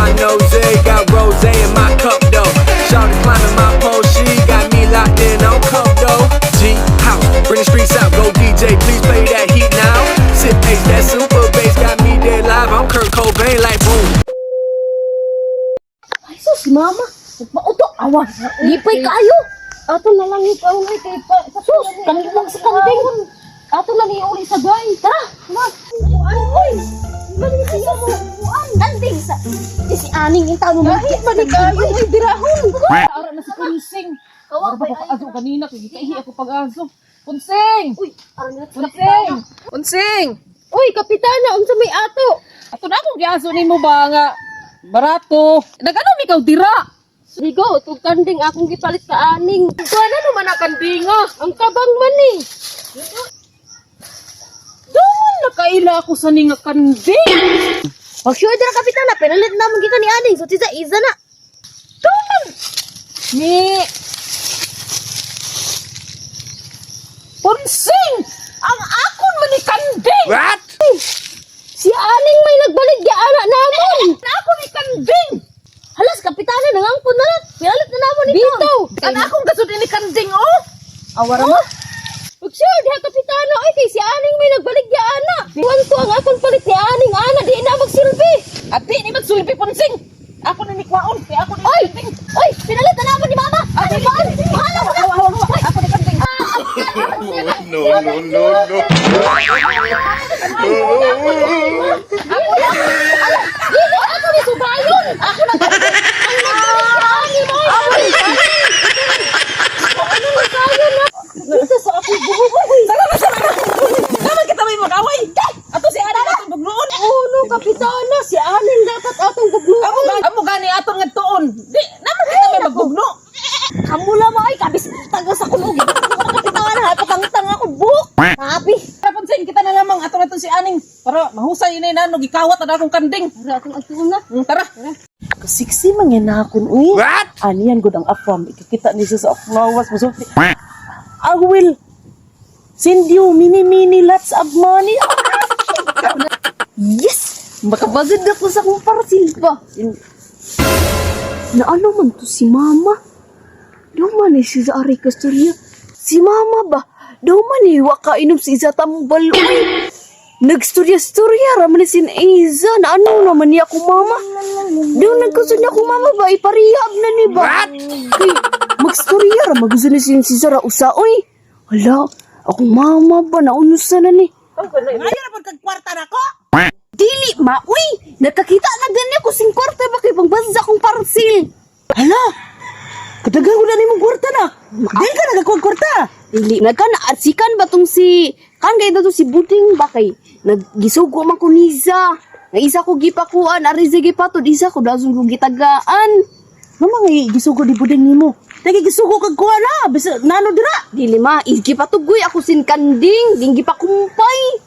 my nose, got rose in my cup though. Shawty climbing my pole, she got me locked in on cup though. G house, bring the streets out, go DJ, please play that heat now. Sit bass, that super bass got me dead live. I'm Kurt Cobain like boom. Ay, sus, mama. Nagpauto. Awa. Lipay kayo. Ato na lang ikaw ngay kay pa. Sus, kanilong sa kanding. Ato na ni uli sa gay. Tara. Ano, oy. Balik siya mo. Kanding sa. Si Aning yung tao mo. Bakit ba nagayo? Ay, dirahon. Ara na si Kunsing. Ara ba ko kaazo kanina? Kaya ako pag-azo. Kunsing! Uy, ano na si Kunsing! Kunsing! Uy, kapitana, unsa may ato? Ato na akong giazo ni mo ba nga barato. Nag-ano ikaw dira? Ligo, itong kanding akong gipalit ka Aning. Kuan ano man ang kandinga? Ang kabang man eh. Doon nakaila ako sa ninga kanding. Pag-sure na kapitana, pinalit naman kita ni Aning. So, tisa, isa na. Doon! Ni... Kunsing! Ang akon man ni kanding! What? Si Aning may nagbalik ya anak namon. Ako ni kanding! Halas, kapitana, nangangpon na lang. Pinalit na namon ito. Dito! Ang akong gasod ni kanding, oh! Awara mo? Pag-sure, diha kapitana. Ay, kay si Aning may nagbalik ya anak. Tuwan ko ang akong palit ni Aning, ana. Di na magsilbi. At di ni magsulbi Kunsing! Ako na ni kwaon, kaya ako ni Oy! kanding! Oy! Pinalit na namon ni mama. Ay, mahal! Mahal ako! Ako ni kanding! No, no, no, no. Dili ako ni Subayon. Ako na kapitana. Ang nagbalik ya Aning mo. Ano na tayo na? Dito sa akong buhok. Uy! Naman kita may mag-away! Ato si Ana atong bugnoon! Oh, no, kapitana. Si Aning dapat atong bugluon. Amo gani atong nga tuon! Di, naman kita may magbugno! Kamula mo ay kabis taga sa kulog. Kapitana, patang-tang ako buhok. Happy. Kapunsin kita na lamang atong atong si Aning para mahusay inay nanog gikawat na akong kanding! Tara akong agtuon na. Tara! Kasiksi man yan na akong uwi. What? Aniyan gud ang afam. Ikakita ni sa flowers. Masulti. I will send you mini lots of money. Yes! Makabagad ako sa akong parcel pa. Na ano man to si mama? Daw man si sa Ari Castorya. Si mama ba? Daw man waka inom si Iza tambal. Uy! Nagstorya-storya raman ni sin Iza. Na ano naman niya ako mama? Daw nagkusod niya ako mama ba? Iparihab na ni ba? What? Kay, magstorya raman gusto ni sin Sara usa. Uy! Hala, akong mama ba? Naunusan na ni. Ayaw na pagkagkwarta na ko! Dili, ma, uy! Nakakita na ganyan ko sing kwarta ba kay pangbansa kong parcel. Hala! Kadagan ko na ni mong kwarta na. Dili ka nagkakuha kwarta. Dili, nagka-naarsikan ba tong si... Kan kaya to si Buding ba kay... Nagisugo man ko niza. Nga isa ko gipakuan, arize gipatod, isa ko dasong ko gitagaan. Mama nga gisugo di Buding nimo. Tagi gisugo kag kuha na, bisa nano dira. Dili ma, gipatugoy ako sin kanding, ding gipakumpay.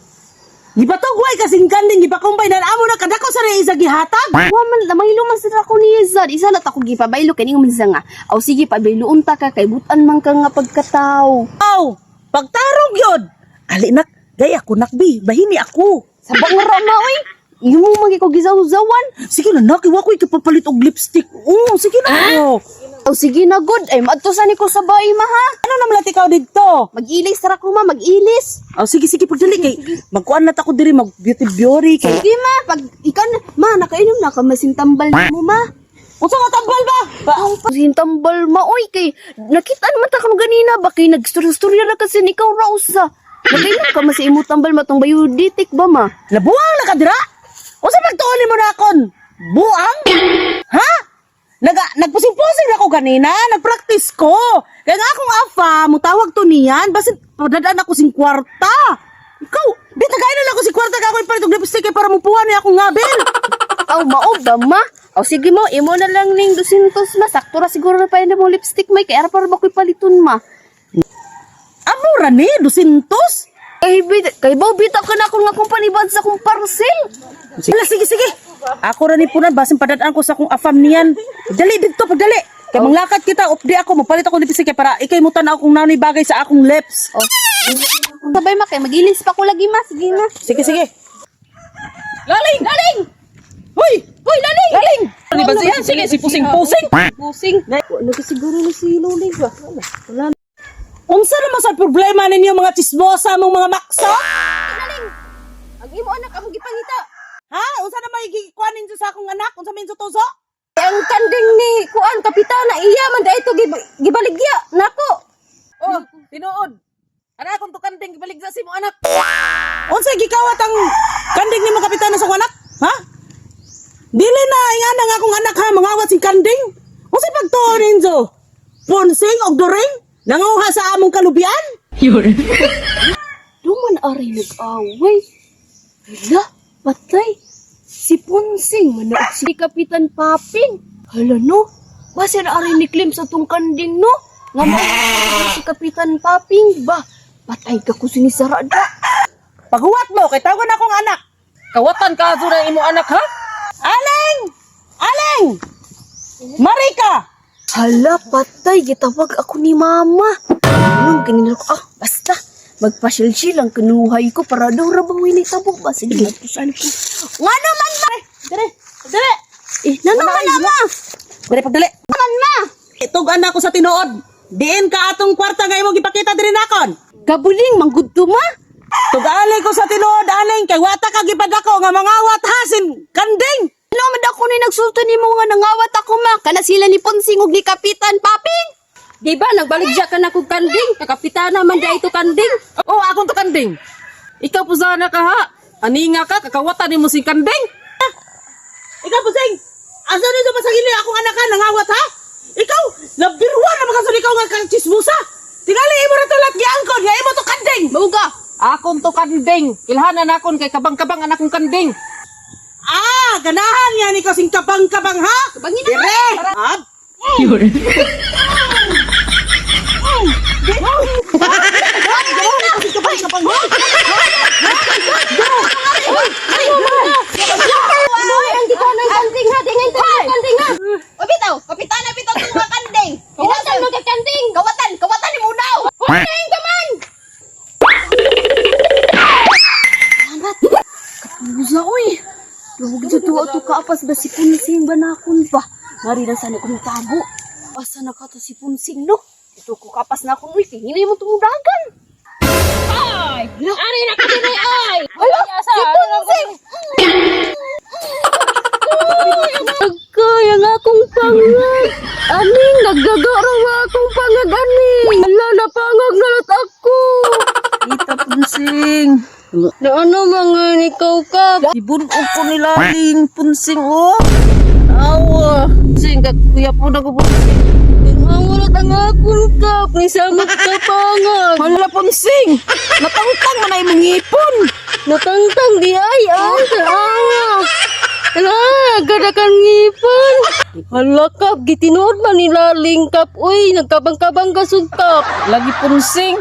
Gipatugoy kasing kanding gipakumpay nan amo na kadako sa isa gihatag. Wa man lamay luman sa ako ni Izad. Isa na ta ko gipabaylo kay ningon sa nga. Aw sige pabaylo unta ka kay butan man ka nga pagkataw. Aw! Pagtarog yun! Ali nak, gay ako nakbi, bahini ako. Sa bangara na oy. Imo magi ko gisaw-sawan. Sige na nak, iwa ko ipapalit og lipstick. Oo, sige na. Aw sige na good. Ay maadto sa ni ko sa bahay ma ha. Ano naman ikaw dito? Mag-ilis tara ko ma, mag-ilis. Oh, sige pagdali kay magkuan na ta ko diri mag beauty kay. Sige ma, pag ikan ma nakainom na ka masin tambal mo ma. Unsa nga tambal ba? Masin tambal ma oy kay nakita naman ta kamo ganina ba kay nagstorya na kasi ikaw raw sa. Nakainom ka mas imo tambal matong bayuditik ba ma? Labuang na ka dira? Unsa magtuon mo na akon? Buang? Ha? Nagpusing-pusing na ako ganina, nagpractice ko. Kaya nga akong afa, mutawag to niyan, basit padadaan ako sing kwarta. Ikaw, di tagay na lang ako si kwarta ka ako ipalit og lipstick kay para mupuan niya akong ngabil. Aw mao ba ma? Aw sige mo, imo na lang ning 200 ma. Sakto ra siguro na pa mo lipstick may kay ara para ba ko'y paliton ma. Amura ni, 200? Kay bitaw ka na akong nga company bad sa akong parcel. Sige. Ako ra ni punan, basin padadaan ko sa akong afam niyan. Dali dito, pagdali. Kaya manglakad kita, updi ako, mapalit ako lipstick kay para ikay mutan na akong nanay bagay sa akong lips. Oh. Sabay ma kay magilis pa ko lagi ma. Sige ma. Sige. Laling! Laling! Hoy! Hoy, laling! Galing! sige, si pusing-pusing. Pusing. Wala ka siguro na si Loling ba? Wala. Unsa naman sa problema ninyo mga chismosa mong mga makso? Ang imo anak among gipangita. Ha? Unsa na may gikuanin sa akong anak? Unsa may tutuso? Ang kanding ni kuan kapitana iya man da ito gibaligya nako. Oh, tinuod. Ana akong tukanding balik sa si mo anak. Unsa gikawat ang kanding ni mga kapitana sa akong anak? Ha? Dili na ingana nga akong anak ha mangawat si kanding. Unsa pagtuon ninyo? Ponsing og during nanguha sa among kalubian? Duman ari nag-away. Hala, patay. Si Ponsing manaog si Kapitan Paping. Hala no, base na ari ni Klim sa tong kanding no. Nga mo si Kapitan Paping ba? Patay ka ko sinisarada. Paghuwat mo kay tawagan akong anak. Kawatan ka aso na imo anak ha? Aling! Aling! Marika! Hala, patay. Gitawag ako ni Mama. Anong ganina ko? Basta. Magpasyal-syal ang kinuhay ko para daw rabawin ni tabo ba? Sige, magpasyal ko. Nga naman, Ma! Dire! Dire! Nanaman na, Ma! Dire pagdali! Naman, Ma! Itog anak ko sa tinuod. Diin ka atong kwarta nga imong gipakita diri nakon. Gabuling, manggudto, Ma! Tugali ko sa tinuod aning kay wata ka gipad ako nga mangawat hasin kanding. Naman ako ni nagsulto ni mo nga nangawat ako, Ma. Kana sila ni Ponsing ug ni Kapitan Paping. Di ba, nagbaligya ka na kong kanding. Kakapitana man da ito kanding. Oh, akong tukanding. Ikaw po sana ka ha. Aninga ka, kakawatan ni mo si kanding. Ikaw pusing. Asa nito pasagili akong anak ka nangawat ha? Ikaw labirwa na magasun ikaw nga kang chismosa. Tingali imo ra tulat giangkon nga imo to kanding. Mauga. Akong tukanding. Ilhanan akon kay kabang-kabang anak kong kanding. Ah, ganahan yan ikaw sing kabang-kabang ha? Kabangin na, Dire! Ab! Kabang-kabang ha? Ang di ko ng kanding ha. Tingin ko ng kanding ha. O bitaw, kapitana bitaw ng mga kanding. Kawatan mo ka kanding. Kawatan ni Munaw. Kanding ka man. Amat. Kapuza uy. Luwag dito ato kaapas ba si Ponsing ba nakon ba? Ngari na sana kong tago. Asa na ka to si Ponsing no? Ito ko kapas na akong uy. Tingin mo tumudagan. Ay! Ari na ka din ay! Hala! Si Ponsing! Kaya nga akong pangag. Aning, naggagaraw nga akong pangag, aning. Hala, napangag na lat ako. Ita punsing. Na ano mga ikaw ka? Ibunog ko nilaling punsing oh. Awa. Punsing, kuya po na ko punsing. Nangulat ang akong kap. Nisamot ka pangag. Hala punsing. Natangtang man ay mangipon. Natangtang di ay. Ay, kaya. Hala, gada kang ngipon. Hala kap, gitinood man nilaling kap. Uy, nagkabang-kabang gasod kap. Lagi punsing.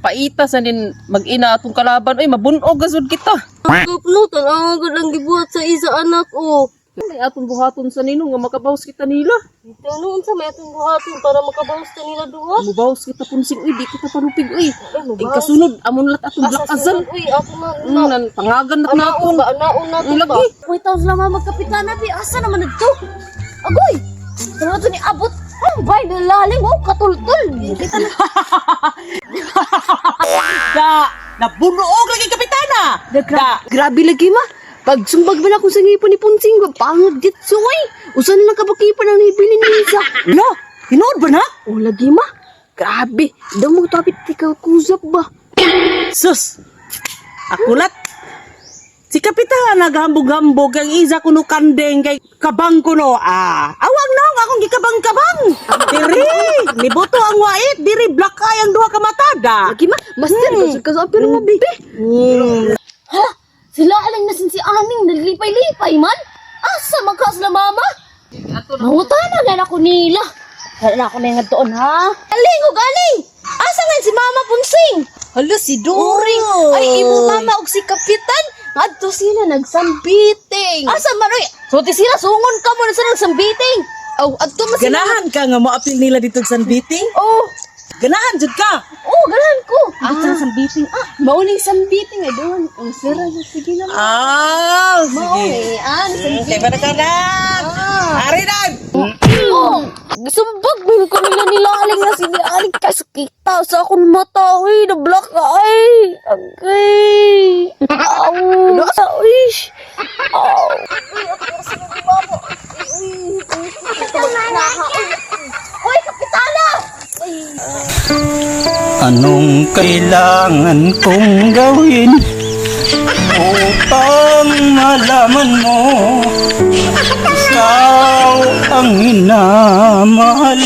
Paita sa din mag-ina atong kalaban. Uy, mabunog gasod kita. Kap no, tanang agad ang gibuhat sa isa anak o. May atong buhaton sa nino nga makabawas kita nila. Ito noon sa may atong buhaton para makabawas ta nila duha. Mubawas kita punsing. Uy, di kita parupig. Uy, kasunod. Amon lat atong black azal. Uy, ako na. Pangagan na akong. Anaon na to ba? Lagi. Uy, taon lang mga magkapitana, bi. Asa naman nagto? Agoy! Ano ito ni abot? Ang bay na lalim, oh, katultul. Kita na. Nabunuog lagi kapitana. Grabe lagi, Ma. Pag sumbag man ako sa ngipon ni Ponsing, pangag ditso, uy. Usan lang kabakipan ang hibilin ni Isa. Lo, tinood ba na? Oh, lagi, Ma. Grabe. Daw mo tapit ikaw kusap ba? Sus! Akulat! Si Kapitan naghambog-hambog ang isa kuno kandeng kay kabang kuno. Awag na akong gikabang-kabang. Diri, niboto ang wait, diri black eye ang duha ka matada. Lagi, Ma. Master, basod ka sa pero mabi. Ha? Sila alang nasin si Aning nalipay-lipay man? Asa magkas na mama? Mangutana na ako nila. Hala na ako na yung doon ha? Aling o galing! Asa nga si Mama Ponsing? Hala si Doring! Ay imo mama og si Kapitan! Adto sila nagsambiting! Asa man oy? Suti sila sungon ka mo na sila nagsambiting! Aw, adto man sila. Ganahan ka nga mo apil nila dito sa Sanbiting? Oh! Ganahan jud ka. Oh, ganahan ko! Adto sa sambiting. Mauning sambiting ay doon. Ang sira na sige na. Sige. Mauning, Kay ba na ka na? Ari na! kanila nilaling na sinialing kay sakita sa akong mata. Uy, na-block ka ay. Agay. Aw. Nasa, uy. Aw. Uy, kapitana! Anong kailangan kong gawin upang malaman mo ikaw ang minamahal